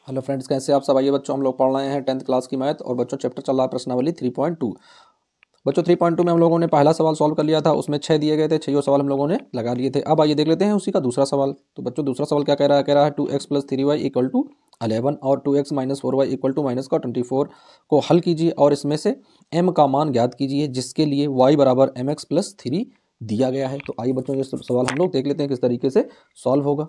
Hello friends, कैसे आप सब। आइए बच्चों, हम लोग पढ़ रहे हैं 10th क्लास की मैथ और बच्चों चैप्टर चल रहा है प्रश्नावली 3.2। बच्चों 3.2 में हम लोगों ने पहला सवाल सॉल्व कर लिया था, उसमें 6 दिए गए थे, 6 सवाल हम लोगों ने लगा लिए थे। अब आइए देख लेते हैं उसी का दूसरा सवाल। तो बच्चों दूसरा सवाल क्या कह रहा है 2x + 3y = 11 और 2x - 4y = -24 को हल कीजिए और इसमें से m का मान ज्ञात कीजिए जिसके लिए y = mx + 3 दिया गया है। तो आइए बच्चों ये सवाल हम लोग देख लेते हैं किस तरीके से सॉल्व होगा।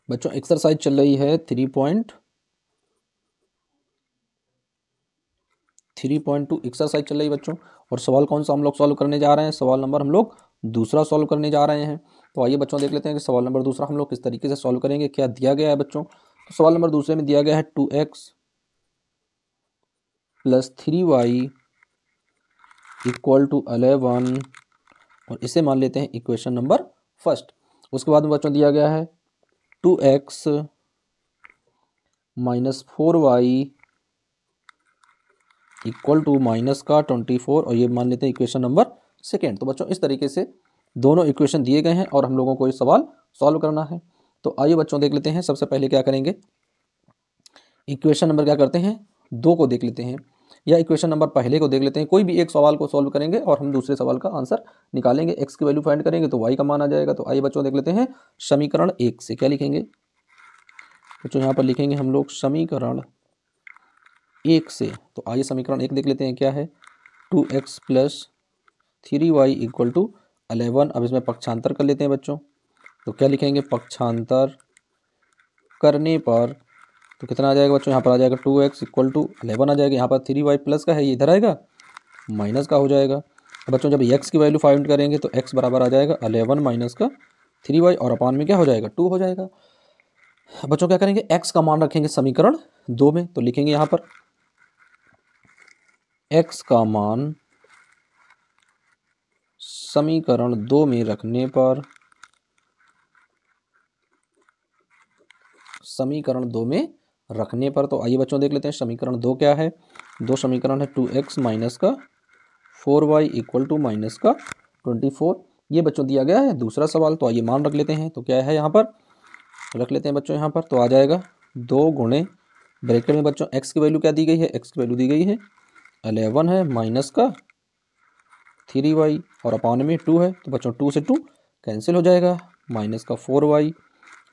बच्चों एक्सरसाइज चल रही है 3.2 एक्सरसाइज चल रही है बच्चों। और सवाल कौन सा हम लोग सॉल्व करने जा रहे हैं? सवाल नंबर हम लोग दूसरा सॉल्व करने जा रहे हैं। तो आइए बच्चों देख लेते हैं कि सवाल नंबर दूसरा हम लोग किस तरीके से सॉल्व करेंगे, क्या दिया गया है बच्चों। तो सवाल नंबर दूसरे में दिया गया है 2x + 3y = 11 और इसे मान लेते हैं इक्वेशन नंबर फर्स्ट। उसके बाद में बच्चों दिया गया है 2x - 4y = -24 और ये मान लेते हैं इक्वेशन नंबर सेकेंड। तो बच्चों इस तरीके से दोनों इक्वेशन दिए गए हैं और हम लोगों को ये सवाल सॉल्व करना है। तो आइए बच्चों देख लेते हैं। सबसे पहले क्या करेंगे, इक्वेशन नंबर क्या करते हैं 2 को देख लेते हैं, या इक्वेशन नंबर पहले को देख लेते हैं। कोई भी एक सवाल को सॉल्व करेंगे और हम दूसरे सवाल का आंसर निकालेंगे। एक्स की वैल्यू फाइंड करेंगे तो वाई का मान आ जाएगा। तो आइए बच्चों देख लेते हैं समीकरण 1 से क्या लिखेंगे। बच्चों यहाँ पर लिखेंगे हम लोग समीकरण 1 से। तो आइए समीकरण 1 देख लेते हैं क्या है। 2x + 3y = 11। अब इसमें पक्षांतर कर लेते हैं बच्चों। तो क्या लिखेंगे, पक्षांतर करने पर तो कितना आ जाएगा बच्चों, यहाँ पर आ जाएगा 2x = 11 आ जाएगा। यहाँ पर 3y प्लस का है, ये इधर आएगा माइनस का हो जाएगा। अब बच्चों जब x की वैल्यू फाइंड करेंगे तो x बराबर आ जाएगा 11 - का 3y और अपान में क्या हो जाएगा 2 हो जाएगा। बच्चों क्या करेंगे, x का मान रखेंगे समीकरण 2 में। तो लिखेंगे यहाँ पर x का मान समीकरण 2 में रखने पर, समीकरण 2 में रखने पर। तो आइए बच्चों देख लेते हैं समीकरण 2 क्या है। दो समीकरण है 2x - का 4y = का 24। ये बच्चों दिया गया है दूसरा सवाल। तो आइए मान रख लेते हैं। तो क्या है यहाँ पर रख लेते हैं बच्चों, यहाँ पर तो आ जाएगा 2 गुणे ब्रैकेट में बच्चों x की वैल्यू क्या दी गई है, x की वैल्यू दी गई है 11 है माइनस का 3y और अपान में 2 है। तो बच्चों 2 से 2 कैंसिल हो जाएगा, माइनस का 4y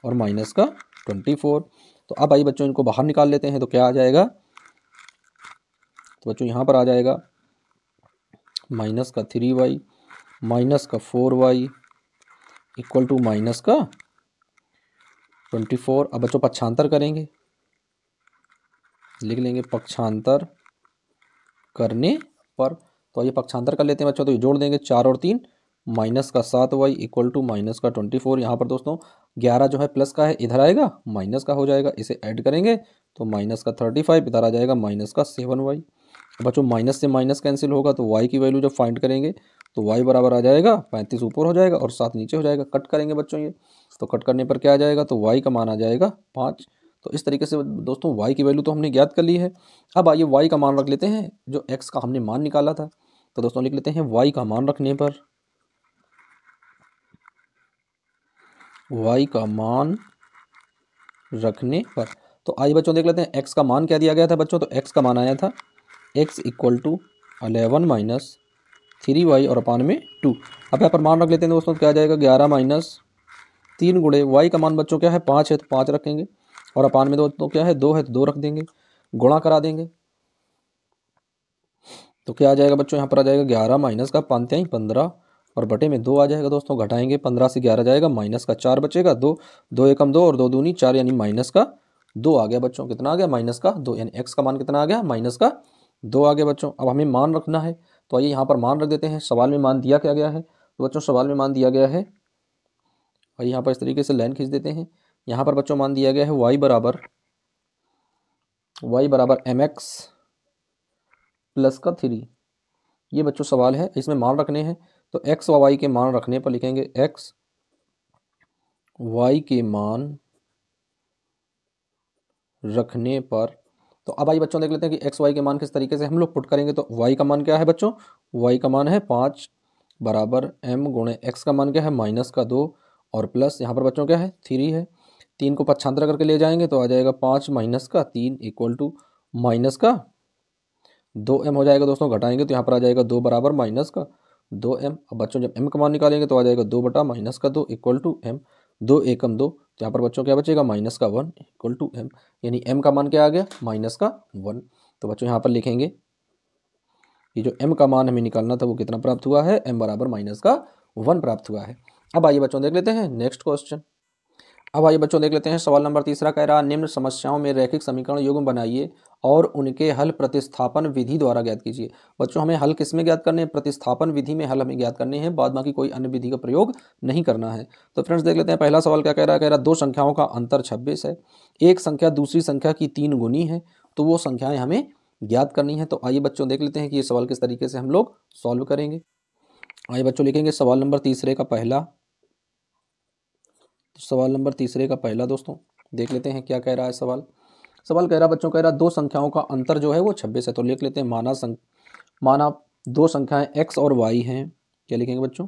और माइनस का 24। तो अब आइए बच्चों इनको बाहर निकाल लेते हैं। तो क्या आ जाएगा, तो बच्चों यहाँ पर आ जाएगा माइनस का 3y माइनस का 4y = माइनस का 24। अब बच्चों पक्षांतर करेंगे, लिख लेंगे पक्षांतर करने पर। तो ये पक्षांतर कर लेते हैं बच्चों। तो ये जोड़ देंगे 4 और 3 माइनस का 7y = माइनस का 24। यहाँ पर दोस्तों 11 जो है प्लस का है, इधर आएगा माइनस का हो जाएगा। इसे ऐड करेंगे तो माइनस का 35, इधर आ जाएगा माइनस का 7y। बच्चों माइनस से माइनस कैंसिल होगा तो y की वैल्यू जब फाइंड करेंगे तो y बराबर आ जाएगा 35 ऊपर हो जाएगा और 7 नीचे हो जाएगा। कट करेंगे बच्चों ये, तो कट करने पर क्या आ जाएगा, तो y का मान आ जाएगा 5। तो इस तरीके से दोस्तों y की वैल्यू तो हमने ज्ञात कर ली है। अब आइए y का मान रख लेते हैं जो x का हमने मान निकाला था। तो दोस्तों लिख लेते हैं y का मान रखने पर, y का मान रखने पर। तो आइए बच्चों देख लेते हैं x का मान क्या दिया गया था बच्चों। तो x का मान आया था x = 11 - 3y और अपान में 2। अब यहाँ पर मान रख लेते हैं दोस्तों। तो क्या आ जाएगा 11 - 3 गुणे y का मान बच्चों क्या है 5 है, तो 5 रखेंगे और अपान में दोस्तों क्या है 2 है, तो 2 रख देंगे, गुणा करा देंगे। तो क्या आ जाएगा बच्चों, यहाँ पर आ जाएगा 11 माइनस का 5 3 15 और बटे में 2 आ जाएगा दोस्तों। घटाएंगे 15 से 11 जाएगा, माइनस का 4 बचेगा, 2 2 एकम 2 और 2 दूनी 4 यानी माइनस का 2 आ गया बच्चों। कितना आ गया, माइनस का 2, यानी x का मान कितना आ गया, माइनस का 2 आ गया बच्चों। अब हमें मान रखना है। तो आइए यहाँ पर मान रख देते हैं। सवाल में मान दिया क्या गया है, तो बच्चों सवाल में मान दिया गया है, और यहाँ पर इस तरीके से लाइन खींच देते हैं। यहाँ पर बच्चों मान दिया गया है y बराबर mx + का 3। ये बच्चों सवाल है, इसमें मान रखने हैं। तो x व y के मान रखने पर लिखेंगे x y के मान रखने पर। तो अब आइए बच्चों देख लेते हैं कि x y के मान किस तरीके से हम लोग पुट करेंगे। तो y का मान क्या है बच्चों, y का मान है 5 बराबर m गुणे x का मान क्या है माइनस का 2 और प्लस यहाँ पर बच्चों क्या है 3 है। 3 को पक्षांतर करके ले जाएंगे तो आ जाएगा 5 माइनस का 3 इक्वल टू माइनस का 2m हो जाएगा दोस्तों। घटाएंगे तो यहाँ पर आ जाएगा 2 बराबर माइनस का 2m। अब बच्चों जब m का मान निकालेंगे तो आ जाएगा 2 बटा माइनस का 2 इक्वल टू m। 2 एकम 2, तो यहाँ पर बच्चों क्या बचेगा माइनस का 1 इक्वल टू m, यानी m का मान क्या आ गया माइनस का 1। तो बच्चों यहाँ पर लिखेंगे ये जो m का मान हमें निकालना था वो कितना प्राप्त हुआ है, m बराबर माइनस का 1 प्राप्त हुआ है। अब आइए बच्चों देख लेते हैं नेक्स्ट क्वेश्चन। अब आइए बच्चों देख लेते हैं सवाल नंबर तीसरा। कह रहा निम्न समस्याओं में रैखिक समीकरण युग्म बनाइए और उनके हल प्रतिस्थापन विधि द्वारा ज्ञात कीजिए। बच्चों हमें हल किस में ज्ञात करने हैं, प्रतिस्थापन विधि में हल हमें ज्ञात करने हैं, बाद बाकी कोई अन्य विधि का प्रयोग नहीं करना है। तो फ्रेंड्स देख लेते हैं पहला सवाल क्या कह रहा है। कह रहा दो संख्याओं का अंतर 26 है, एक संख्या दूसरी संख्या की 3 गुनी है, तो वो संख्याएं हमें ज्ञात करनी है। तो आइए बच्चों देख लेते हैं कि ये सवाल किस तरीके से हम लोग सॉल्व करेंगे। आइए बच्चों लिखेंगे सवाल नंबर तीसरे का पहला। सवाल नंबर तीसरे का पहला दोस्तों देख लेते हैं क्या कह रहा है सवाल। सवाल कह रहा बच्चों, कह रहा दो संख्याओं का अंतर जो है वो 26 है। तो लिख लेते हैं माना दो संख्याएं x और y हैं। क्या लिखेंगे बच्चों,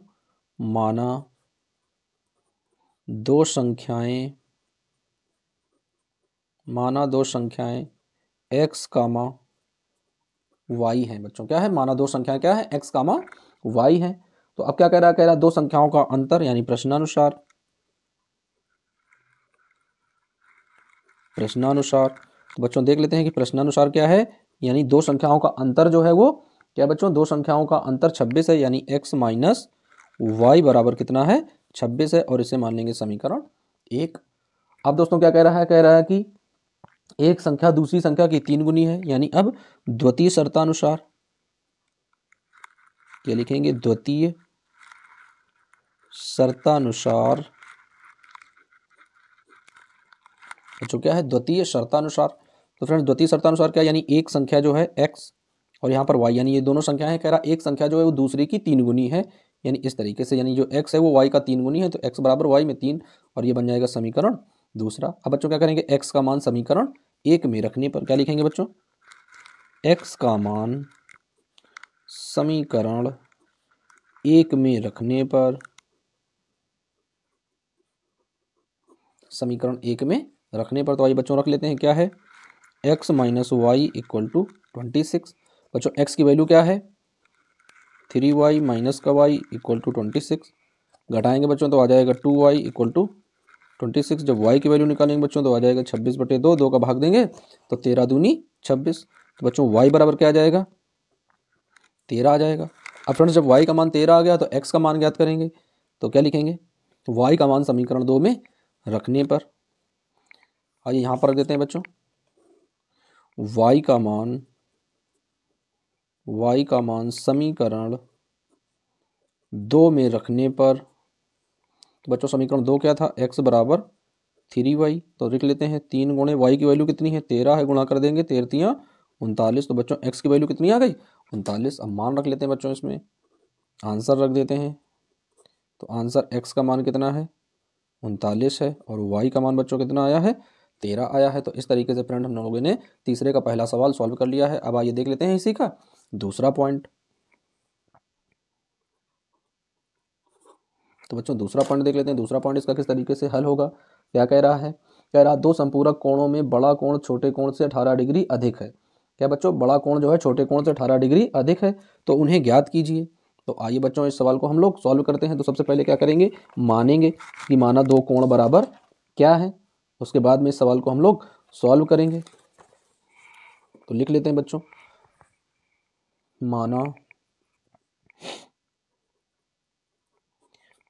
माना दो संख्याएं x कामा y हैं। बच्चों क्या है, माना दो संख्याएं क्या है x कामा y हैं। तो अब क्या कह रहा है, कह रहा दो संख्याओं का अंतर यानी प्रश्नानुसार तो बच्चों देख लेते हैं कि प्रश्नानुसार क्या है, यानी दो संख्याओं का अंतर जो है वो क्या बच्चों, दो संख्याओं का अंतर 26 है, यानी x माइनस वाई बराबर कितना है 26 है, और इसे मान लेंगे समीकरण 1। अब दोस्तों क्या कह रहा है, कह रहा है कि एक संख्या दूसरी संख्या की 3 गुनी है, यानी अब द्वितीय शर्तानुसार क्या लिखेंगे, द्वितीय शर्तानुसार। बच्चों क्या है, द्वितीय शर्तानुसार। तो फ्रेंड्स द्वितीय शर्तानुसार क्या, यानी एक संख्या जो है x और यहाँ पर y, यानी ये दोनों संख्याएं हैं। कह रहा एक संख्या जो है वो दूसरी की 3 गुनी है, यानी इस तरीके से, यानी जो x है वो y का 3 गुनी है, तो x बराबर y में 3, और ये बन जाएगा समीकरण दूसरा। अब बच्चों क्या करेंगे, x का मान समीकरण 1 में रखने पर क्या लिखेंगे बच्चों, x का मान समीकरण 1 में रखने पर, समीकरण 1 में रखने पर, तो आइए बच्चों रख लेते हैं क्या है, x minus Y equal to 26। बच्चों x की वैल्यू क्या है 3y माइनस का y इक्वल टू 26। घटाएंगे बच्चों तो आ जाएगा 2y इक्वल टू 26। जब y की वैल्यू निकालेंगे बच्चों तो आ जाएगा 26/2, 2 का भाग देंगे तो 13 दूनी 26। तो बच्चों y बराबर क्या आ जाएगा 13 आ जाएगा। अब फ्रेंड्स जब y का मान 13 आ गया तो x का मान ज्ञात करेंगे, तो क्या लिखेंगे, y का मान समीकरण 2 में रखने पर, आइए यहाँ पर रख देते हैं बच्चों, y का मान समीकरण 2 में रखने पर, तो बच्चों समीकरण 2 क्या था, x बराबर 3y। तो लिख लेते हैं 3 गुणे y की वैल्यू कितनी है 13 है, गुणा कर देंगे 13 39। तो बच्चों x की वैल्यू कितनी आ गई 39। अब मान रख लेते हैं बच्चों, इसमें आंसर रख देते हैं। तो आंसर x का मान कितना है 39 है, और y का मान बच्चों कितना आया है 13 आया है। तो इस तरीके से फ्रेंड हम लोगों ने तीसरे का पहला सवाल सॉल्व कर लिया है। अब आइए देख लेते हैं इसी का दूसरा पॉइंट। तो बच्चों दूसरा पॉइंट देख लेते हैं, दूसरा पॉइंट इसका किस तरीके से हल होगा। क्या कह रहा है, कह रहा दो संपूरक कोणों में बड़ा कोण छोटे कोण से 18 डिग्री अधिक है। क्या बच्चों, बड़ा कोण जो है छोटे कोण से 18 डिग्री अधिक है, तो उन्हें ज्ञात कीजिए। तो आइए बच्चों इस सवाल को हम लोग सॉल्व करते हैं। तो सबसे पहले क्या करेंगे, मानेंगे कि माना दो कोण बराबर क्या है, उसके बाद में इस सवाल को हम लोग सॉल्व करेंगे। तो लिख लेते हैं बच्चों,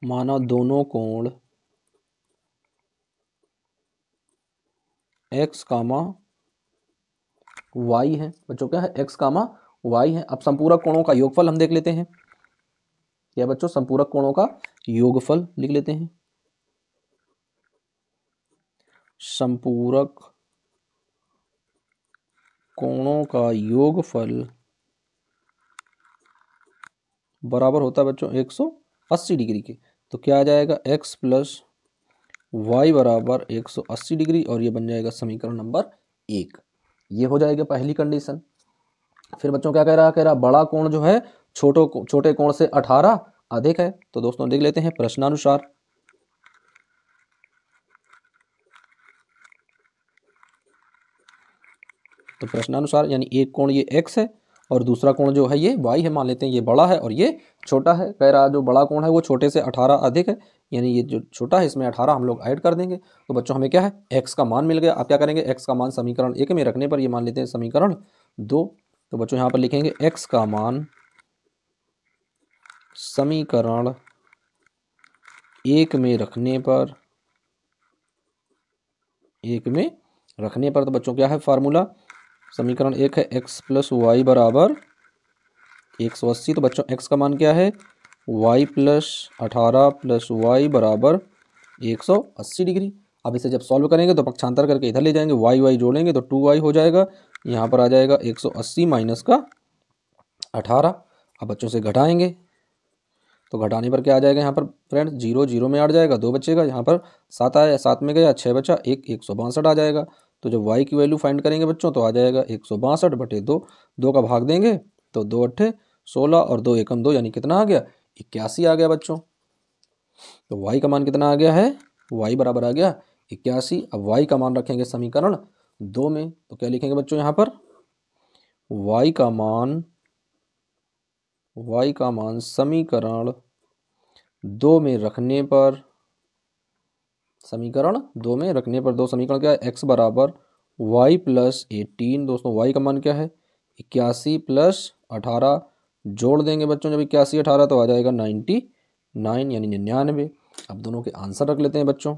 माना दोनों कोण x कामा y है। बच्चों क्या है, x कामा y है। अब संपूरक कोणों का योगफल हम देख लेते हैं। क्या बच्चों, संपूरक कोणों का योगफल लिख लेते हैं। संपूरक कोणों का योगफल बराबर होता है बच्चों 180 डिग्री के। तो क्या आ जाएगा, x प्लस वाई बराबर 180 डिग्री, और ये बन जाएगा समीकरण नंबर 1। ये हो जाएगा पहली कंडीशन। फिर बच्चों क्या कह रहा है, कह रहा बड़ा कोण जो है छोटे कोण से 18 अधिक है। तो दोस्तों देख लेते हैं प्रश्नानुसार। तो प्रश्नानुसार यानी एक कोण ये x है और दूसरा कोण जो है ये y है, मान लेते हैं ये बड़ा है और ये छोटा है। कह रहा जो बड़ा कोण है वो छोटे से 18 अधिक है, यानी ये जो छोटा है इसमें 18 हम लोग ऐड कर देंगे। तो बच्चों हमें क्या है, x का मान मिल गया। अब क्या करेंगे, x का मान समीकरण 1 में रखने पर ये मान लेते हैं समीकरण 2। तो बच्चों यहाँ पर लिखेंगे x का मान समीकरण 1 में रखने पर, 1 में रखने पर, तो बच्चों क्या है फार्मूला, समीकरण 1 है x प्लस वाई बराबर 180। तो बच्चों x का मान क्या है, y प्लस 18 प्लस वाई बराबर 180 डिग्री। अब इसे जब सॉल्व करेंगे तो पक्षांतर करके इधर ले जाएंगे, y जोड़ेंगे तो 2y हो जाएगा, यहाँ पर आ जाएगा 180 माइनस का 18। अब बच्चों से घटाएंगे तो घटाने पर क्या आ जाएगा, यहाँ पर फ्रेंड्स 0 0 में 8 जाएगा, 2 बचेगा, यहाँ पर 7 आया, 7 में गया 6 बचा, 162 आ जाएगा। तो जब y की वैल्यू फाइंड करेंगे बच्चों तो आ जाएगा 162 बटे 2, 2 का भाग देंगे तो 2 अट्ठे 16 और 2 एकम 2, यानी कितना आ गया, 81 आ गया बच्चों। तो y का मान कितना आ गया है, y बराबर आ गया 81। अब y का मान रखेंगे समीकरण 2 में, तो क्या लिखेंगे बच्चों यहाँ पर, y का मान समीकरण 2 में रखने पर, समीकरण 2 में रखने पर, दो समीकरण क्या है, x बराबर y प्लस 18। दोस्तों y का मान क्या है, 81 प्लस 18, जोड़ देंगे बच्चों जब 81 18 तो आ जाएगा 99 यानी 99। अब दोनों के आंसर रख लेते हैं बच्चों।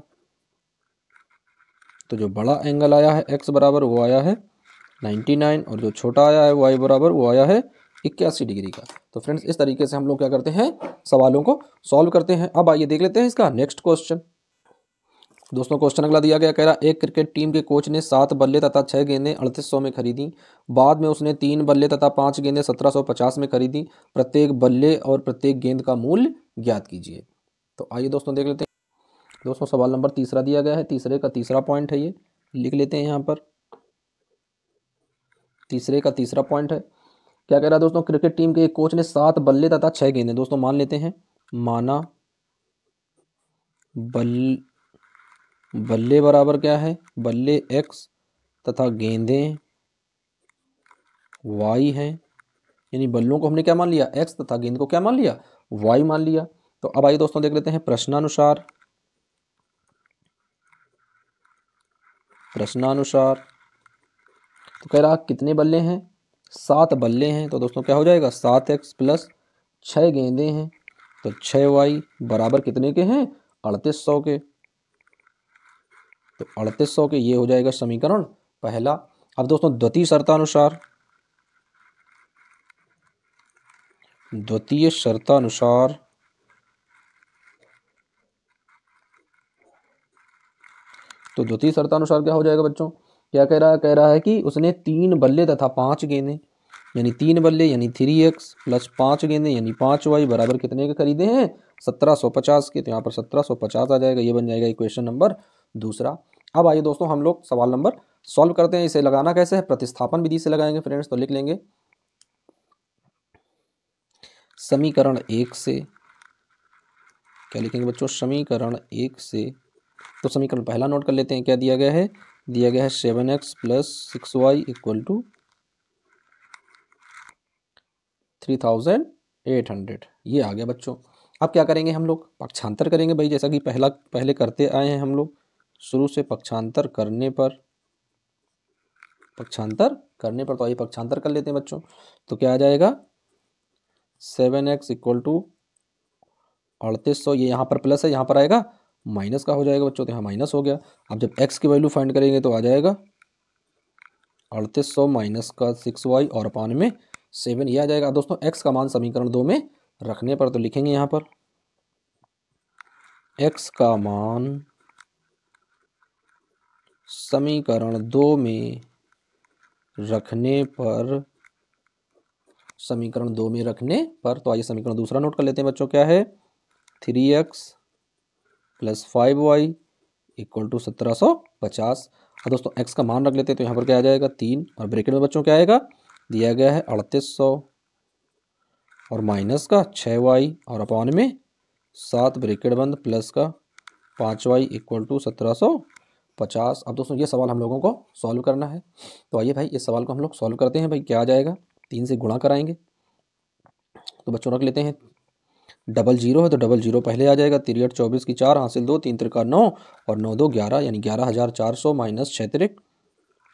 तो जो बड़ा एंगल आया है x बराबर वो आया है 99 और जो छोटा आया है y बराबर वो आया है 81 डिग्री का। तो फ्रेंड्स इस तरीके से हम लोग क्या करते हैं, सवालों को सॉल्व करते हैं। अब आइए देख लेते हैं इसका नेक्स्ट क्वेश्चन। दोस्तों क्वेश्चन अगला दिया गया, कह रहा एक क्रिकेट टीम के कोच ने 7 बल्ले तथा 6 गेंदें 3800 में खरीदी। बाद में उसने 3 बल्ले तथा 5 गेंदें 1750 में खरीदी। प्रत्येक बल्ले और प्रत्येक गेंद का मूल्य ज्ञात कीजिए। तो आइए दोस्तों देख लेते हैं। दोस्तों सवाल नंबर तीसरा दिया गया है, तीसरे का तीसरा पॉइंट है, ये लिख लेते हैं यहाँ पर। तीसरे का तीसरा पॉइंट है, क्या कह रहा है दोस्तों, क्रिकेट टीम के एक कोच ने 7 बल्ले तथा 6 गेंदें, दोस्तों मान लेते हैं, माना बल्ले बराबर क्या है, बल्ले x तथा गेंदें y हैं, यानी बल्लों को हमने क्या मान लिया, x तथा गेंद को क्या मान लिया, y मान लिया। तो अब आइए दोस्तों देख लेते हैं प्रश्नानुसार। तो कह रहा कितने बल्ले हैं, 7 बल्ले हैं। तो दोस्तों क्या हो जाएगा, 7x प्लस 6 गेंदें हैं, तो 6y बराबर कितने के हैं, 3800 के। तो 3800 के, ये हो जाएगा समीकरण पहला। अब दोस्तों द्वितीय शर्तानुसार, द्वितीय शर्तानुसार तो द्वितीय शर्तानुसार क्या हो जाएगा बच्चों, क्या कह रहा है कि उसने 3 बल्ले तथा 5 गेंदें, यानी 3 बल्ले यानी 3x प्लस 5 गेंदें यानी 5y बराबर कितने के खरीदे हैं, 1750 के। तो यहाँ पर 1750 आ जाएगा, ये बन जाएगा इक्वेशन नंबर दूसरा। अब आइए दोस्तों हम लोग सवाल नंबर सॉल्व करते हैं। इसे लगाना कैसे है, प्रतिस्थापन विधि से लगाएंगे फ्रेंड्स। तो लिख लेंगे समीकरण 1 से, क्या लिखेंगे बच्चों, समीकरण 1 से। तो समीकरण पहला नोट कर लेते हैं, क्या दिया गया है, दिया गया है 7x plus 6y equal to 3800, ये आ गया बच्चों। अब क्या करेंगे हम लोग, पक्षांतर करेंगे भाई, जैसा कि पहले करते आए हैं हम लोग शुरू से। पक्षांतर करने पर, तो आइए पक्षांतर कर लेते हैं बच्चों। तो क्या आ जाएगा, 7x इक्वल टू 3800, ये यहाँ पर प्लस है, यहाँ पर आएगा माइनस का हो जाएगा बच्चों, तो यहाँ माइनस हो गया। अब जब x की वैल्यू फाइंड करेंगे तो आ जाएगा 3800 माइनस का 6y और अपान में 7, ये आ जाएगा दोस्तों x का मान समीकरण 2 में रखने पर। तो लिखेंगे यहाँ पर x का मान समीकरण 2 में रखने पर, समीकरण 2 में रखने पर। तो आइए समीकरण दूसरा नोट कर लेते हैं बच्चों, क्या है, 3x plus 5y equal to 1750। और दोस्तों x का मान रख लेते हैं, तो यहाँ पर क्या आ जाएगा 3, और ब्रैकेट में बच्चों क्या आएगा, दिया गया है 3800 और माइनस का 6y और अपान में 7 ब्रैकेट बंद प्लस का 5y इक्वल टू 1750। 50। अब दोस्तों ये सवाल हम लोगों को सॉल्व करना है, तो आइए भाई इस सवाल को हम लोग सॉल्व करते हैं। भाई क्या आ जाएगा, 3 से गुणा कराएंगे, तो बच्चों रख लेते हैं। डबल जीरो है तो डबल जीरो पहले आ जाएगा। 3 8 24 की 4 हासिल 2, 3 त्रिका 9 और 9 2 11, यानी 11,400 माइनस 6 त्रिक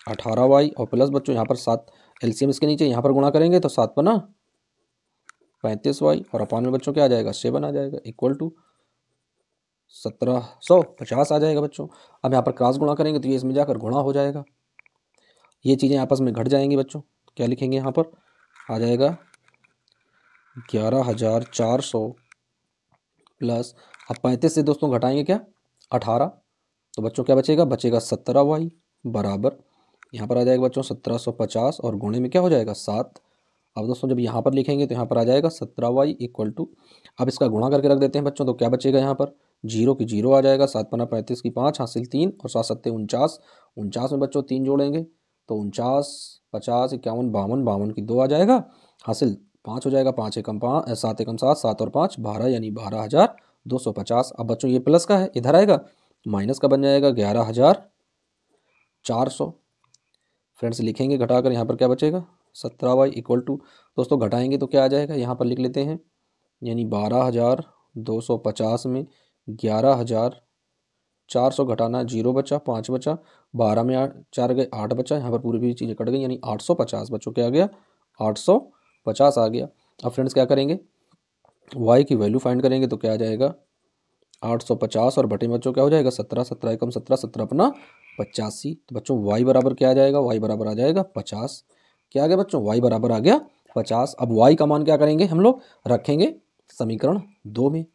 18y और प्लस बच्चों यहाँ पर 7 एलसीएम इसके नीचे यहाँ पर गुणा करेंगे तो 7 पना 35y और अपान में बच्चों क्या आ जाएगा 7 आ जाएगा इक्वल टू 1750 आ जाएगा बच्चों। अब यहाँ पर क्रॉस गुणा करेंगे तो ये इसमें जाकर गुणा हो जाएगा, ये चीज़ें आपस में घट जाएंगी बच्चों। क्या लिखेंगे यहाँ पर आ जाएगा 11,400 प्लस, अब 35 से दोस्तों घटाएंगे क्या 18, तो बच्चों क्या बचेगा 17y बराबर यहाँ पर आ जाएगा बच्चों 1750 और गुणे में क्या हो जाएगा 7। अब दोस्तों जब यहाँ पर लिखेंगे तो यहाँ पर आ जाएगा 17y इक्वल टू, अब इसका गुणा करके रख देते हैं बच्चों, तो क्या बचेगा यहाँ पर 0 की 0 आ जाएगा, 7 पन्ना 35 की 5 हासिल 3 और 7 सत्ते 49, 49 में बच्चों 3 जोड़ेंगे तो 49 50 51 52, 52 की 2 आ जाएगा, हासिल 5 हो जाएगा, 5 एकम 5 7 एकम 7 7 और 5 12, यानी 12,250। अब बच्चों ये प्लस का है इधर आएगा, माइनस का बन जाएगा 11,400। फ्रेंड्स लिखेंगे घटाकर यहाँ पर क्या बचेगा 17y इक्वल टू, दोस्तों घटाएंगे तो क्या आ जाएगा यहाँ पर लिख लेते हैं, यानी 12,250 में 11,400 घटाना 0 बचा 5 बचा, 12 में 4 गए 8 बचा, यहाँ पर पूरी भी चीज़ें कट गई, यानी 850 बच्चों क्या आ गया 850 आ गया। अब फ्रेंड्स क्या करेंगे y की वैल्यू फाइंड करेंगे तो क्या आ जाएगा 850 और बटे में बच्चों क्या हो जाएगा 17, 17 एकम 17, 17 अपना 85, तो बच्चों y बराबर क्या आ जाएगा y बराबर आ जाएगा 50। क्या आ गया बच्चों y बराबर आ गया 50। अब y का मान क्या करेंगे हम लोग रखेंगे समीकरण 2 में,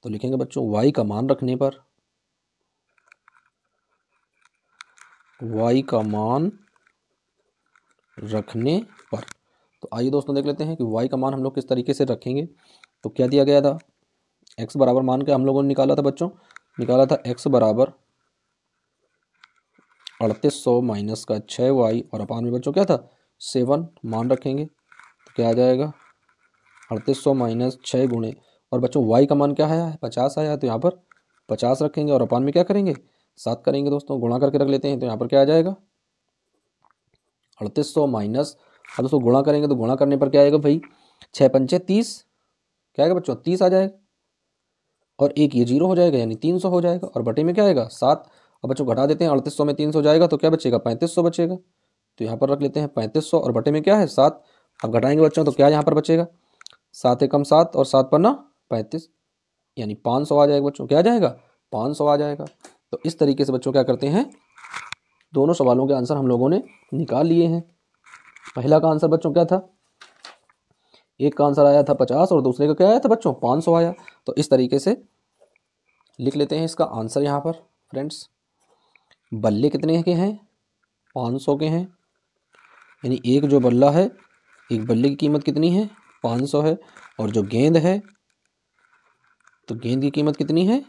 तो लिखेंगे बच्चों y का मान रखने पर, y का मान रखने पर, तो आइए दोस्तों देख लेते हैं कि y का मान हम लोग किस तरीके से रखेंगे। तो क्या दिया गया था x बराबर मान के हम लोगों ने निकाला था बच्चों, निकाला था x बराबर 3800 माइनस का 6y और अपान में बच्चों क्या था 7 मान रखेंगे, तो क्या आ जाएगा 3800 माइनस 6 गुणे, और बच्चों y का मान क्या है 50 आया, तो यहाँ पर 50 रखेंगे और अपान में क्या करेंगे 7 करेंगे दोस्तों, गुणा करके रख लेते हैं, तो यहाँ पर क्या आ जाएगा 3800 माइनस, अब दोस्तों गुणा करेंगे तो गुणा करने पर क्या आएगा भाई 6 पंचे 30, क्या आएगा बच्चों 30 आ जाएगा, और एक ये 0 हो जाएगा यानी 300 हो जाएगा, और बटे में क्या आएगा 7। अब बच्चों घटा देते हैं 3800 में 300 जाएगा तो क्या बचेगा 3500 बचेगा, तो यहाँ पर रख लेते हैं 3500 और बटे में क्या है 7। अब घटाएंगे बच्चों तो क्या यहाँ पर बचेगा 7 एकम 7 और 7 पन्ना 35, यानी 500 आ जाएगा बच्चों, क्या आ जाएगा 500 आ जाएगा। तो इस तरीके से बच्चों क्या करते हैं दोनों सवालों के आंसर हम लोगों ने निकाल लिए हैं। पहला का आंसर बच्चों क्या था, एक का आंसर आया था 50 और दूसरे का क्या आया था बच्चों 500 आया। तो इस तरीके से लिख लेते हैं इसका आंसर यहाँ पर। फ्रेंड्स बल्ले कितने के हैं 500 के हैं, यानी एक जो बल्ला है एक बल्ले की कीमत कितनी है 500 है, और जो गेंद है तो गेंद की कीमत कितनी है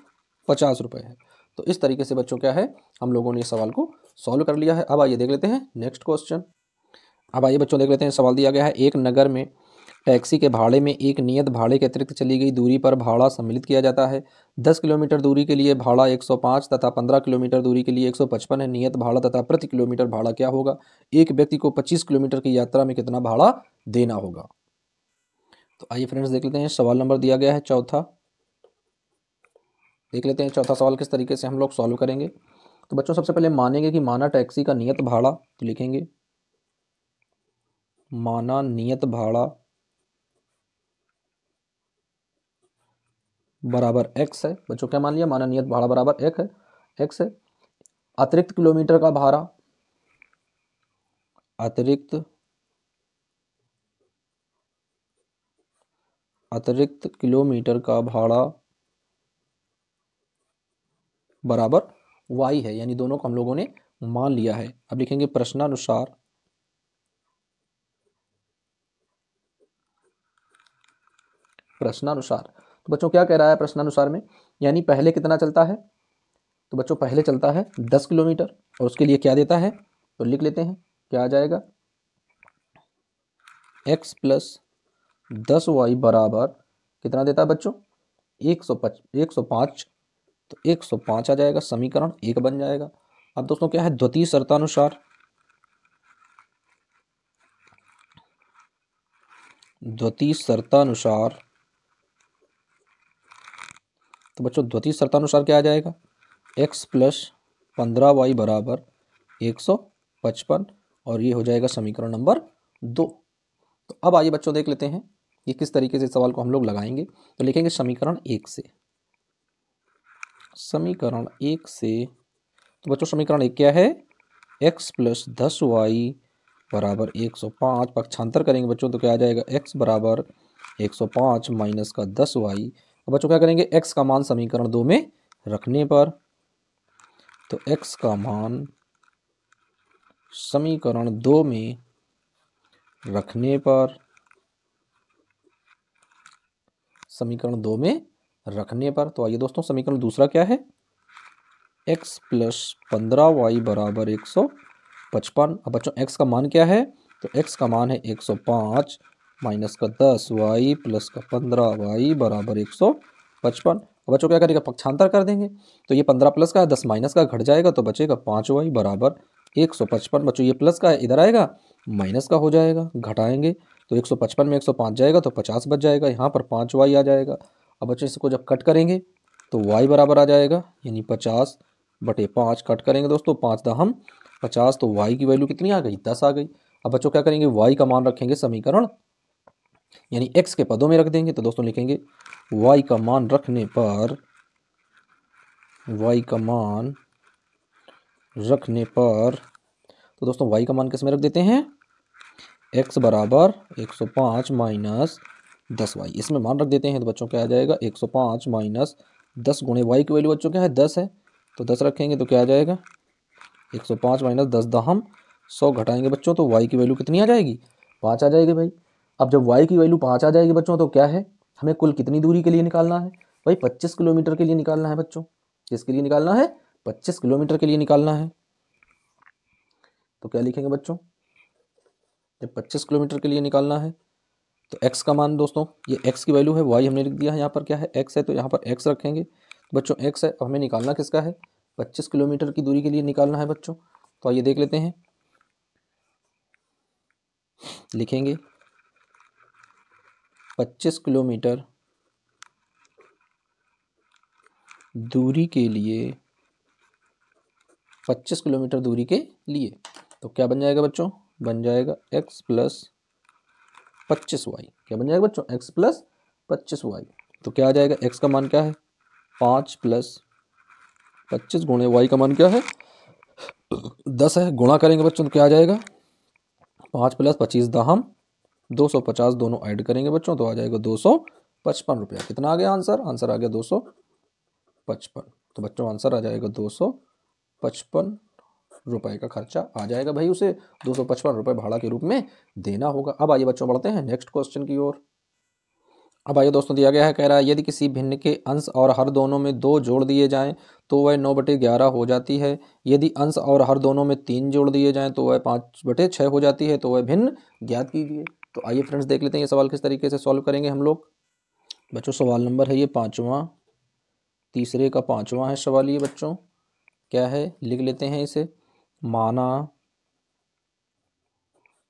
50 रुपये है। तो इस तरीके से बच्चों क्या है हम लोगों ने इस सवाल को सॉल्व कर लिया है। अब आइए देख लेते हैं नेक्स्ट क्वेश्चन। अब आइए बच्चों देख लेते हैं, सवाल दिया गया है एक नगर में टैक्सी के भाड़े में एक नियत भाड़े के अतिरिक्त चली गई दूरी पर भाड़ा सम्मिलित किया जाता है। 10 किलोमीटर दूरी के लिए भाड़ा 105 तथा 15 किलोमीटर दूरी के लिए 155 है। नियत भाड़ा तथा प्रति किलोमीटर भाड़ा क्या होगा। एक व्यक्ति को 25 किलोमीटर की यात्रा में कितना भाड़ा देना होगा। तो आइए फ्रेंड्स देख लेते हैं, सवाल नंबर दिया गया है चौथा। देख लेते हैं चौथा सवाल किस तरीके से हम लोग सॉल्व करेंगे। तो बच्चों सबसे पहले मानेंगे कि माना टैक्सी का नियत भाड़ा, तो लिखेंगे माना नियत भाड़ा बराबर x है। बच्चों क्या मान लिया, माना नियत भाड़ा बराबर x है। अतिरिक्त किलोमीटर का भाड़ा, अतिरिक्त किलोमीटर का भाड़ा बराबर y है, यानी दोनों को हम लोगों ने मान लिया है। अब लिखेंगे प्रश्नानुसार, तो बच्चों क्या कह रहा है प्रश्नानुसार में, यानी पहले कितना चलता है, तो बच्चों पहले चलता है 10 किलोमीटर और उसके लिए क्या देता है, तो लिख लेते हैं क्या आ जाएगा x प्लस 10y बराबर कितना देता है बच्चों 105, तो 105 आ जाएगा, समीकरण 1 बन जाएगा। अब दोस्तों क्या है, द्वितीय शर्तानुसार, द्वितीय शर्तानुसार, तो बच्चों द्वितीय शर्तानुसार क्या आ जाएगा, x प्लस 15y बराबर 155, और ये हो जाएगा समीकरण नंबर 2। तो अब आइए बच्चों देख लेते हैं ये किस तरीके से सवाल को हम लोग लगाएंगे। तो लिखेंगे समीकरण 1 से, समीकरण 1 से, तो बच्चों समीकरण 1 क्या है, x प्लस 10y बराबर 105, पक्षांतर करेंगे बच्चों तो क्या आ जाएगा, x बराबर 105 माइनस का 10y। अब बच्चों क्या करेंगे, x का मान समीकरण 2 में रखने पर, तो x का मान समीकरण 2 में रखने पर, समीकरण 2 में रखने पर, तो आइए दोस्तों समीकरण दूसरा क्या है, x प्लस 15y बराबर 155। अब बच्चों x का मान क्या है, तो x का मान है 105 माइनस का 10y प्लस का 15y बराबर 155। अब बच्चों क्या करेगा, पक्षांतर कर देंगे, तो ये 15 प्लस का है, 10 माइनस का घट जाएगा, तो बचेगा 5y बराबर 155। बच्चों ये प्लस का है, इधर आएगा माइनस का हो जाएगा, घटाएंगे तो 155 में 105 जाएगा तो 50 बच जाएगा, यहाँ पर 5y आ जाएगा। अब बच्चों इसको जब कट करेंगे तो y बराबर आ जाएगा, यानी 50/5 कट करेंगे दोस्तों, 5 दहम 50, तो y की वैल्यू कितनी आ गई, 10 आ गई। अब बच्चों क्या करेंगे, y का मान रखेंगे समीकरण, यानी x के पदों में रख देंगे, तो दोस्तों लिखेंगे y का मान रखने पर, y का मान रखने पर, तो दोस्तों y का मान किस में रख देते हैं, x बराबर 105 माइनस 10y, इसमें मान रख देते हैं, तो बच्चों क्या आ जाएगा, 105 माइनस 10 गुणे y की वैल्यू बच्चों क्या है 10 है, तो 10 रखेंगे तो क्या आ जाएगा, 105 माइनस 10 दहम 100, घटाएंगे बच्चों तो y की वैल्यू कितनी आ जाएगी, 5 आ जाएगी भाई। अब जब y की वैल्यू 5 आ जाएगी बच्चों, तो क्या है, हमें कुल कितनी दूरी के लिए निकालना है भाई, 25 किलोमीटर के लिए निकालना है बच्चों। किसके लिए निकालना है, 25 किलोमीटर के लिए निकालना है। तो क्या लिखेंगे बच्चों, जब 25 किलोमीटर के लिए निकालना है तो x का मान दोस्तों, ये x की वैल्यू है, y हमने लिख दिया है, यहाँ पर क्या है x है, तो यहाँ पर x रखेंगे, तो बच्चों x है, अब हमें निकालना किसका है, 25 किलोमीटर की दूरी के लिए निकालना है बच्चों। तो आइए देख लेते हैं, लिखेंगे 25 किलोमीटर दूरी के लिए, 25 किलोमीटर दूरी के लिए, तो क्या बन जाएगा बच्चों, बन जाएगा x प्लस 25y, क्या बन जाएगा बच्चों, x प्लस 25y। तो क्या आ जाएगा, x का मान क्या है 5 प्लस 25 गुणे y का मान क्या है 10 है, गुणा करेंगे बच्चों तो क्या आ जाएगा, 5 प्लस 25 दहम 250, दोनों ऐड करेंगे बच्चों तो आ जाएगा 255 रुपया। कितना आ गया आंसर, आंसर आ गया 255। तो बच्चों आंसर आ जाएगा 255 रुपए का खर्चा आ जाएगा भाई, उसे 255 रुपये भाड़ा के रूप में देना होगा। अब आइए बच्चों बढ़ते हैं नेक्स्ट क्वेश्चन की ओर। अब आइए दोस्तों दिया गया है, कह रहा है यदि किसी भिन्न के अंश और हर दोनों में 2 जोड़ दिए जाएं तो वह 9/11 हो जाती है। यदि अंश और हर दोनों में 3 जोड़ दिए जाएं तो वह 5/6 हो जाती है। तो वह भिन्न ज्ञात कीजिए। तो आइए फ्रेंड्स देख लेते हैं ये सवाल किस तरीके से सॉल्व करेंगे हम लोग। बच्चों सवाल नंबर है ये 5वां, तीसरे का 5वां है सवाल ये बच्चों। क्या है, लिख लेते हैं इसे।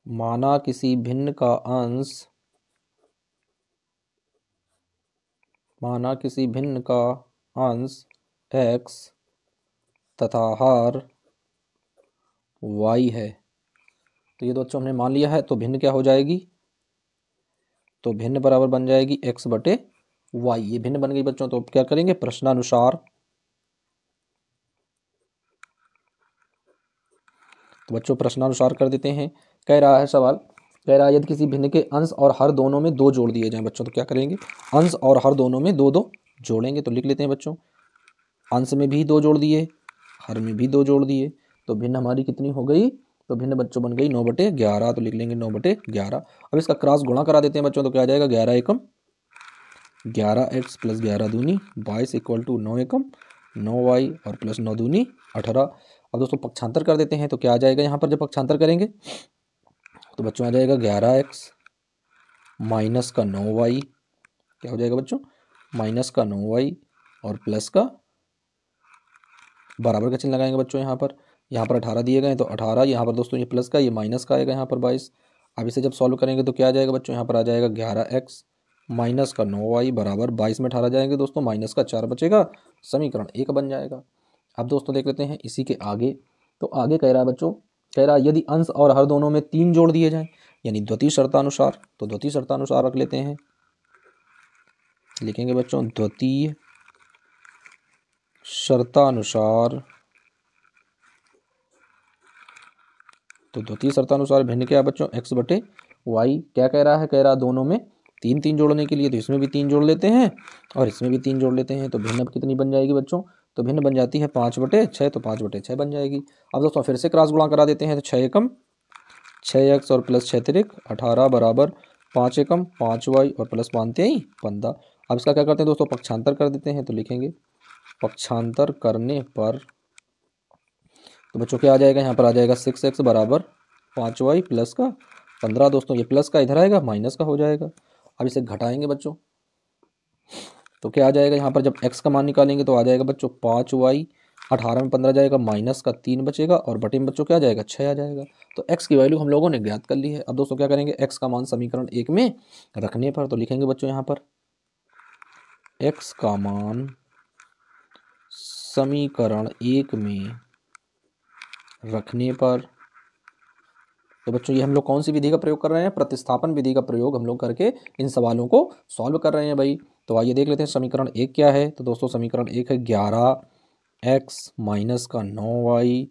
माना किसी भिन्न का अंश, माना किसी भिन्न का अंश x तथा हर y है। तो ये बच्चों हमने मान लिया है, तो भिन्न क्या हो जाएगी, तो भिन्न बराबर बन जाएगी x/y। ये भिन्न बन गई बच्चों। तो अब क्या करेंगे, प्रश्नानुसार, तो बच्चों प्रश्नानुसार कर देते हैं। कह रहा है सवाल, कह रहा है यदि किसी भिन्न के अंश और हर दोनों में 2 जोड़ दिए जाएं बच्चों, तो क्या करेंगे, अंश और हर दोनों में 2 जोड़ेंगे। तो लिख लेते हैं बच्चों, अंश में भी 2 जोड़ दिए, हर में भी 2 जोड़ दिए, तो भिन्न हमारी कितनी हो गई, तो भिन्न बच्चों बन गई 9/11। तो लिख लेंगे 9/11। अब इसका क्रॉस गुणा करा देते हैं बच्चों, तो क्या आ जाएगा, 11 एकम 11x प्लस 11 दूनी 22 इक्वल टू 9 एकम 9y और प्लस 9 दूनी 18। अब दोस्तों पक्षांतर कर देते हैं, तो क्या आ जाएगा यहाँ पर जब पक्षांतर करेंगे, तो बच्चों आ जाएगा 11x माइनस का 9y, क्या हो जाएगा बच्चों, माइनस का 9y और प्लस का, बराबर का चिन्ह लगाएंगे बच्चों यहाँ पर, यहाँ पर 18 दिए गए, तो 18 यहाँ पर दोस्तों ये प्लस का, ये माइनस का आएगा यहाँ पर 22। अब इसे जब सॉल्व करेंगे तो क्या आ जाएगा बच्चों, यहाँ पर आ जाएगा 11x माइनस का 9y बराबर 22 में 18 जाएंगे दोस्तों, माइनस का 4 बचेगा, समीकरण 1 बन जाएगा। अब दोस्तों देख लेते हैं इसी के आगे। तो आगे कह रहा है बच्चों, कह रहा है यदि अंश और हर दोनों में 3 जोड़ दिए जाएं, यानी द्वितीय शर्तानुसार। तो द्वितीय शर्तानुसार रख लेते हैं, लिखेंगे बच्चों द्वितीय शर्तानुसार। तो द्वितीय शर्तानुसार भिन्न क्या है बच्चों, x बटे वाई। क्या कह रहा है, कह रहा है दोनों में 3 3 जोड़ने के लिए, तो इसमें भी 3 जोड़ लेते हैं और इसमें भी 3 जोड़ लेते हैं। तो भिन्न कितनी बन जाएगी बच्चों, तो भिन्न बन जाती है 5 बटे 6, तो 5 बटे 6 बन जाएगी। अब दोस्तों फिर से क्रॉस गुणा करा देते हैं, तो 6 एकम 6x और प्लस 6 तिरिक 18 बराबर 5 एकम 5y और प्लस 5 तेई 15। अब इसका क्या करते हैं दोस्तों, पक्षांतर कर देते हैं। तो लिखेंगे पक्षांतर करने पर तो बच्चों क्या आ जाएगा, यहाँ पर आ जाएगा 6x बराबर 5y प्लस का 15। दोस्तों ये प्लस का इधर आएगा, माइनस का हो जाएगा। अब इसे घटाएंगे बच्चों, तो क्या आ जाएगा, यहाँ पर जब x का मान निकालेंगे तो आ जाएगा बच्चों 5y, 18 में 15 जाएगा, माइनस का 3 बचेगा और बटे में बच्चों क्या आ जाएगा, 6 आ जाएगा। तो x की वैल्यू हम लोगों ने ज्ञात कर ली है। अब दोस्तों क्या करेंगे, x का मान समीकरण 1 में रखने पर, तो लिखेंगे बच्चों यहाँ पर x का मान समीकरण 1 में रखने पर। तो बच्चों ये हम लोग कौन सी विधि का प्रयोग कर रहे हैं, प्रतिस्थापन विधि का प्रयोग हम लोग करके इन सवालों को सॉल्व कर रहे हैं भाई। तो आइए देख लेते हैं समीकरण 1 क्या है। तो दोस्तों समीकरण 1 है 11x माइनस का 9y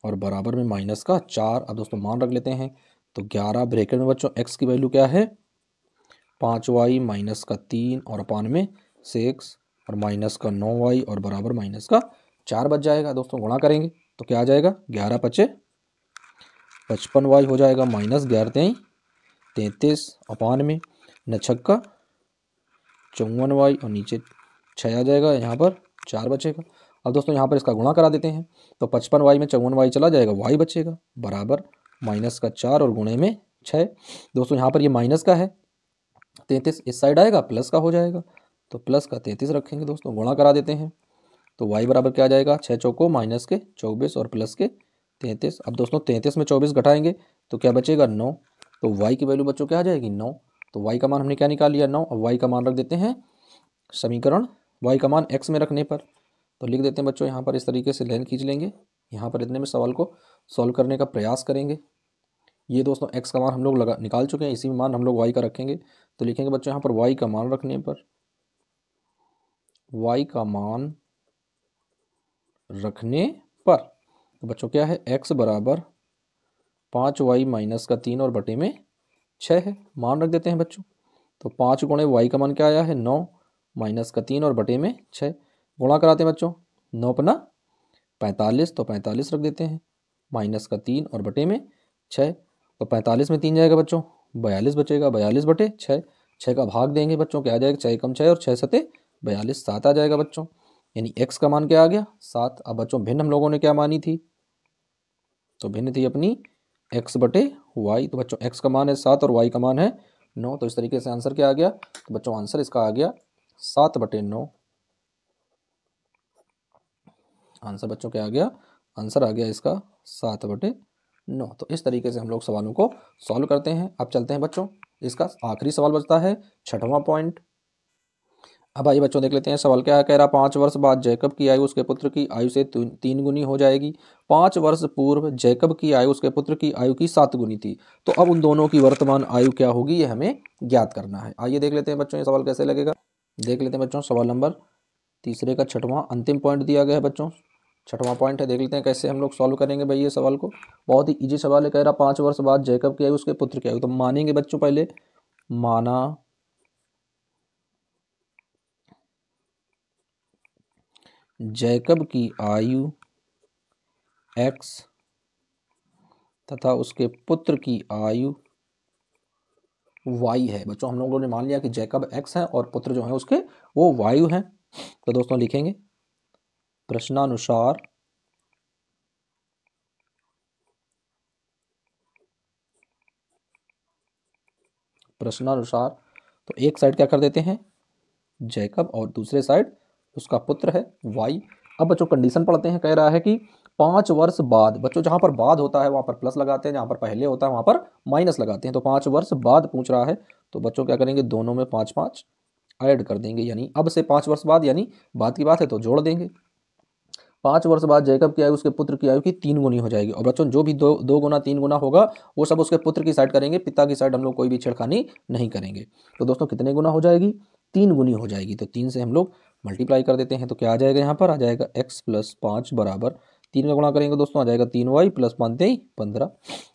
और बराबर में माइनस का 4। अब दोस्तों मान रख लेते हैं, तो 11 ब्रैकेट में बच्चों x की वैल्यू क्या है 5y माइनस का 3 और अपान में 6 और माइनस का 9y और बराबर माइनस का 4 बच जाएगा। दोस्तों गुणा करेंगे तो क्या आ जाएगा, 11 पचे 55y हो जाएगा, माइनस 11 तेई 33 अपान में न छक्का 54y और नीचे 6 आ जाएगा, यहाँ पर 4 बचेगा। अब दोस्तों यहाँ पर इसका गुणा करा देते हैं, तो 55y में 54y चला जाएगा, y बचेगा बराबर माइनस का 4 और गुणे में 6। दोस्तों यहाँ पर ये माइनस का है, 33 इस साइड आएगा, प्लस का हो जाएगा, तो प्लस का 33 रखेंगे। दोस्तों गुणा करा देते हैं, तो y बराबर क्या आ जाएगा, 6 चौको माइनस के 24 और प्लस के 33। अब दोस्तों 33 में 24 घटाएंगे तो क्या बचेगा 9। तो y की वैल्यू बच्चों क्या आ जाएगी 9। तो y का मान हमने क्या निकाल लिया 9। अब y का मान रख देते हैं समीकरण, y का मान x में रखने पर। तो लिख देते हैं बच्चों यहाँ पर इस तरीके से लाइन खींच लेंगे, यहाँ पर इतने में सवाल को सॉल्व करने का प्रयास करेंगे। ये दोस्तों x का मान हम लोग निकाल चुके हैं, इसी में मान हम लोग y का रखेंगे। तो लिखेंगे बच्चों यहाँ पर y का मान रखने पर, y का मान रखने पर तो बच्चों क्या है, x बराबर 5y माइनस का 3 और बटे में 6 है। मान रख देते हैं बच्चों, तो 5 गुणे y का मान क्या आया है 9 माइनस का 3 और बटे में 6। गुणा कराते हैं बच्चों, 9 पना 45, तो 45 रख देते हैं, माइनस का 3 और बटे में 6। तो 45 में 3 जाएगा बच्चों, 42 बचेगा, 42 बटे 6। 6 का भाग देंगे बच्चों, क्या आ जाएगा, 6 कम 6 और 6 सते 42, 7 आ जाएगा बच्चों, यानी x का मान क्या आ गया 7। अब बच्चों भिन्न हम लोगों ने क्या मानी थी, तो भिन्न थी अपनी x बटे y। तो बच्चों x का मान है 7 और y का मान है 9। तो इस तरीके से आंसर क्या आ गया, तो बच्चों आंसर इसका आ गया 7 बटे 9। आंसर बच्चों क्या आ गया, आंसर आ गया इसका 7 बटे 9। तो इस तरीके से हम लोग सवालों को सॉल्व करते हैं। अब चलते हैं बच्चों, इसका आखिरी सवाल बचता है 6वां पॉइंट। अब आइए बच्चों देख लेते हैं सवाल क्या कह रहा। 5 वर्ष बाद जैकब की आयु उसके पुत्र की आयु से 3 गुनी हो जाएगी। 5 वर्ष पूर्व जैकब की आयु उसके पुत्र की आयु की 7 गुनी थी। तो अब उन दोनों की वर्तमान आयु क्या होगी, ये हमें ज्ञात करना है। आइए देख लेते हैं बच्चों ये सवाल कैसे लगेगा। देख लेते हैं बच्चों, सवाल नंबर 3 का 6वां अंतिम पॉइंट दिया गया है बच्चों, 6वां पॉइंट है। देख लेते हैं कैसे हम लोग सॉल्व करेंगे भाई ये सवाल को। बहुत ही ईजी सवाल है, कह रहा 5 वर्ष बाद जैकब की आयु उसके पुत्र की आयु। तो मानेंगे बच्चों, पहले माना जैकब की आयु x तथा उसके पुत्र की आयु y है। बच्चों हम लोगों ने मान लिया कि जैकब x है और पुत्र जो है उसके वो वायु हैं। तो दोस्तों लिखेंगे प्रश्नानुसार तो एक साइड क्या कर देते हैं जैकब और दूसरे साइड उसका पुत्र है y। अब बच्चों कंडीशन पढ़ते हैं, कह रहा है कि 5 वर्ष बाद, बच्चों जहाँ पर बाद होता है वहाँ पर प्लस लगाते हैं, जहाँ पर पहले होता है वहाँ पर माइनस लगाते हैं। तो 5 वर्ष बाद पूछ रहा है, तो बच्चों क्या करेंगे, दोनों में 5 5 ऐड कर देंगे, यानी अब से 5 वर्ष बाद, यानी बाद की बात है तो जोड़ देंगे। 5 वर्ष बाद जैकब की आयु उसके पुत्र की आयु की 3 गुनी हो जाएगी। और बच्चों जो भी दो गुना 3 गुना होगा वो सब उसके पुत्र की साइड करेंगे, पिता की साइड हम लोग कोई भी छेड़खानी नहीं करेंगे। तो दोस्तों कितने गुना हो जाएगी, 3 गुनी हो जाएगी। तो 3 से हम लोग मल्टीप्लाई कर देते हैं, तो क्या आ जाएगा, यहाँ पर आ जाएगा x + 5 बराबर 3 का गुणा करेंगे दोस्तों, आ जाएगा 3y + 5 15।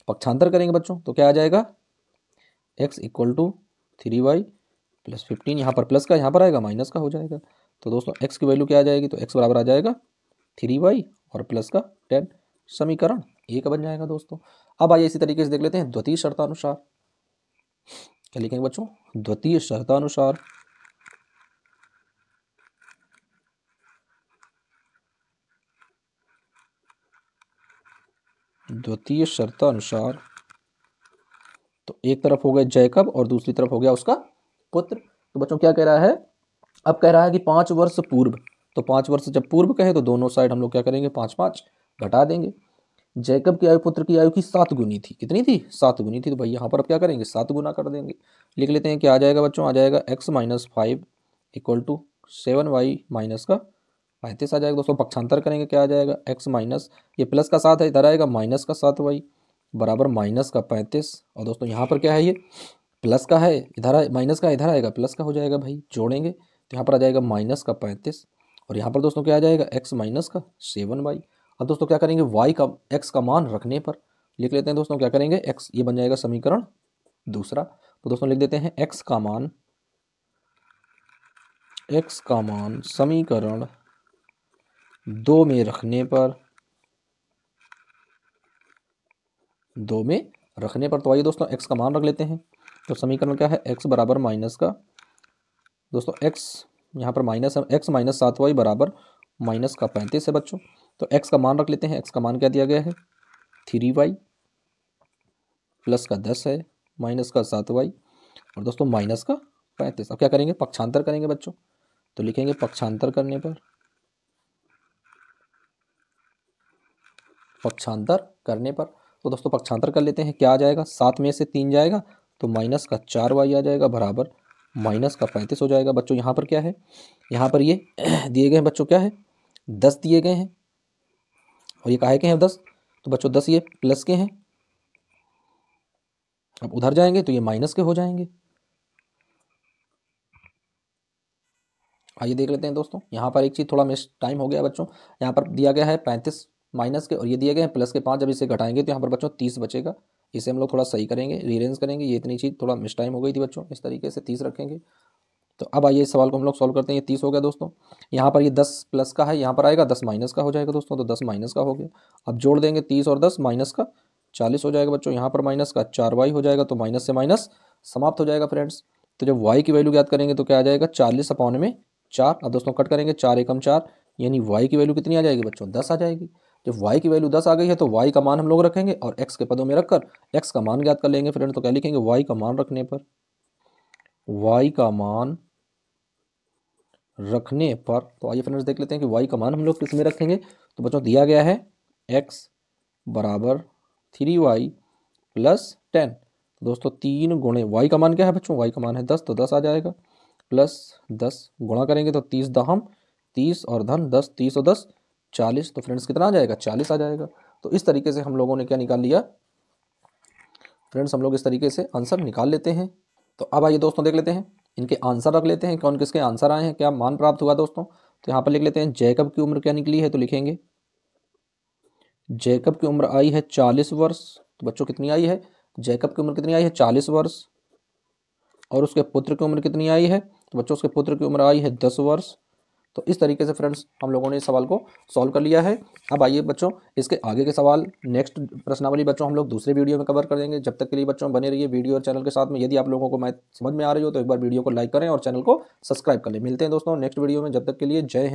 पक्षांतर करेंगे बच्चों तो क्या आ जाएगा, x = 3y + 15, यहाँ पर प्लस का, यहाँ पर आएगा माइनस का हो जाएगा। तो दोस्तों x की वैल्यू क्या आ जाएगी, तो x बराबर आ जाएगा 3y और प्लस का 10, समीकरण 1 बन जाएगा दोस्तों। अब आइए इसी तरीके से देख लेते हैं द्वितीय शर्तानुसार। क्या लिखेंगे बच्चों, द्वितीय शर्तानुसार। द्वितीय शर्तानुसार, तो एक तरफ हो गया जैकब और दूसरी तरफ हो गया उसका पुत्र। तो बच्चों क्या कह रहा है, अब कह रहा है कि 5 वर्ष पूर्व, तो 5 वर्ष जब पूर्व कहे तो दोनों साइड हम लोग क्या करेंगे, 5 5 घटा देंगे। जैकब की आयु पुत्र की आयु की 7 गुनी थी, कितनी थी, 7 गुनी थी। तो भाई यहाँ पर अब क्या करेंगे, 7 गुना कर देंगे। लिख लेते हैं, क्या आ जाएगा बच्चों, आ जाएगा x - 5 = 7y - का 35 आ जाएगा दोस्तों। पक्षांतर करेंगे, क्या आ जाएगा, x माइनस, ये प्लस का 7 है, इधर आएगा माइनस का 7y बराबर माइनस का 35। और दोस्तों यहाँ पर क्या है, ये प्लस का है, इधर माइनस का, इधर आएगा प्लस का हो जाएगा भाई, जोड़ेंगे तो यहाँ पर आ जाएगा माइनस का 35। और यहाँ पर दोस्तों क्या आ जाएगा, x माइनस का 7y। अब दोस्तों क्या करेंगे, y का x का मान रखने पर लिख लेते हैं दोस्तों, क्या करेंगे, x, ये बन जाएगा समीकरण दूसरा। तो दोस्तों लिख देते हैं x का मान समीकरण 2 में रखने पर, 2 में रखने पर। तो आइए दोस्तों x का मान रख लेते हैं। तो समीकरण क्या है, x बराबर माइनस का, दोस्तों x यहाँ पर माइनस है, x - 7y बराबर माइनस का 35 है बच्चों। तो x का मान रख लेते हैं, x का मान क्या दिया गया है, 3y प्लस का 10 है, माइनस का 7y और दोस्तों माइनस का 35। अब क्या करेंगे, पक्षांतर करेंगे बच्चों। तो लिखेंगे पक्षांतर करने पर, तो दोस्तों पक्षांतर कर लेते हैं, क्या आ जाएगा, 7 में से 3 जाएगा तो माइनस का 4y आ जाएगा बराबर माइनस का 35 हो जाएगा। बच्चों यहाँ पर क्या है, यहाँ पर ये दिए गए हैं बच्चों, क्या है, 10 दिए गए हैं और ये काहे के हैं 10, तो बच्चों 10 ये प्लस के हैं। अब उधर जाएंगे तो ये माइनस के हो जाएंगे। आइए देख लेते हैं दोस्तों, यहाँ पर एक चीज़ थोड़ा मिस टाइम हो गया बच्चों, यहाँ पर दिया गया है 35 माइनस के और ये दिए गए हैं प्लस के 5, जब इसे घटाएंगे तो यहाँ पर बच्चों 30 बचेगा। इसे हम लोग थोड़ा सही करेंगे, रीअरेंज करेंगे, ये इतनी चीज़ थोड़ा मिस टाइम हो गई थी बच्चों, इस तरीके से 30 रखेंगे। तो अब आइए इस सवाल को हम लोग सॉल्व करते हैं। ये 30 हो गया दोस्तों, यहाँ पर ये 10 प्लस का है, यहाँ पर आएगा 10 माइनस का हो जाएगा दोस्तों, तो 10 माइनस का हो गया। अब जोड़ देंगे 30 और 10, माइनस का 40 हो जाएगा बच्चों, यहाँ पर माइनस का 4y हो जाएगा, तो माइनस से माइनस समाप्त हो जाएगा फ्रेंड्स। तो जब y की वैल्यू ज्ञात करेंगे तो क्या आ जाएगा, 40/4। अब दोस्तों कट करेंगे, 4 एकम 4, यानी y की वैल्यू कितनी आ जाएगी बच्चों, 10 आ जाएगी। जब y की वैल्यू 10 आ गई है तो y का मान हम लोग रखेंगे और x के पदों में रखकर x का मान ज्ञात कर लेंगे फ्रेंड्स। तो क्या लिखेंगे, y का मान रखने पर, y का मान रखने पर, तो आइए फ्रेंड्स देख लेते हैं कि y का मान हम लोग किस में रखेंगे। तो बच्चों दिया गया है x बराबर 3y + 10। तो दोस्तों 3 गुणे y का मान क्या है बच्चों, y का मान है 10, तो 10 आ जाएगा, प्लस 10 गुणा करेंगे तो 30 दहम 30 और धन 10, 30 और 10 40। तो फ्रेंड्स कितना आ जाएगा, 40 आ जाएगा। तो इस तरीके से हम लोगों ने क्या निकाल लिया फ्रेंड्स, हम लोग इस तरीके से आंसर निकाल लेते हैं। तो अब आइए दोस्तों देख लेते हैं, इनके आंसर रख लेते हैं, कौन किसके आंसर आए हैं, क्या मान प्राप्त हुआ दोस्तों। तो यहाँ पर लिख लेते हैं, जैकब की उम्र क्या निकली है, तो लिखेंगे जैकब की उम्र आई है 40 वर्ष। तो बच्चों कितनी आई है, जैकब की उम्र कितनी आई है, 40 वर्ष। और उसके पुत्र की उम्र कितनी आई है, तो बच्चों उसके पुत्र की उम्र आई है 10 वर्ष। तो इस तरीके से फ्रेंड्स हम लोगों ने इस सवाल को सॉल्व कर लिया है। अब आइए बच्चों इसके आगे के सवाल, नेक्स्ट प्रश्नावली बच्चों हम लोग दूसरे वीडियो में कवर कर देंगे। जब तक के लिए बच्चों बने रहिए वीडियो और चैनल के साथ में। यदि आप लोगों को मैथ समझ में आ रही हो तो एक बार वीडियो को लाइक करें और चैनल को सब्सक्राइब कर लें। मिलते हैं दोस्तों नेक्स्ट वीडियो में, जब तक के लिए जय हिंद।